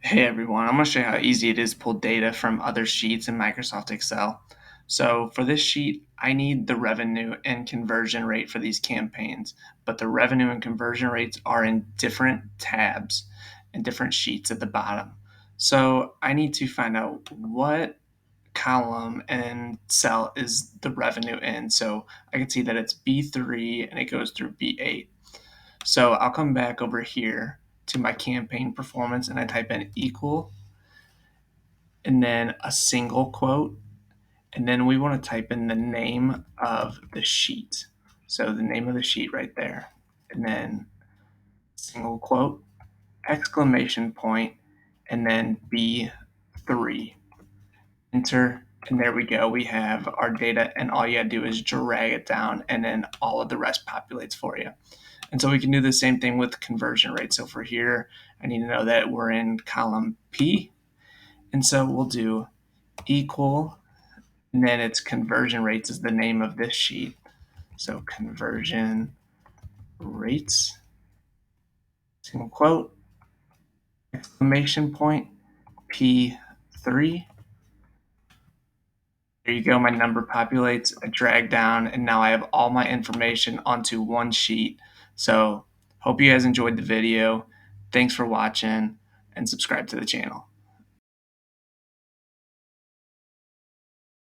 Hey everyone, I'm going to show you how easy it is to pull data from other sheets in Microsoft Excel. So for this sheet, I need the revenue and conversion rate for these campaigns, but the revenue and conversion rates are in different tabs and different sheets at the bottom. So I need to find out what column and cell is the revenue in. So I can see that it's B3 and it goes through B8. So I'll come back over here to my campaign performance and I type in equal and then a single quote. And then we want to type in the name of the sheet. So the name of the sheet right there. And then single quote, exclamation point, and then B3. Enter. And there we go. We have our data, and all you gotta do is drag it down, and then all of the rest populates for you. And so we can do the same thing with conversion rate. So for here, I need to know that we're in column P. And so we'll do equal, and then it's conversion rates is the name of this sheet. So conversion rates, single quote, exclamation point, P3. There you go, my number populates, I drag down, and now I have all my information onto one sheet. So hope you guys enjoyed the video. Thanks for watching, and subscribe to the channel.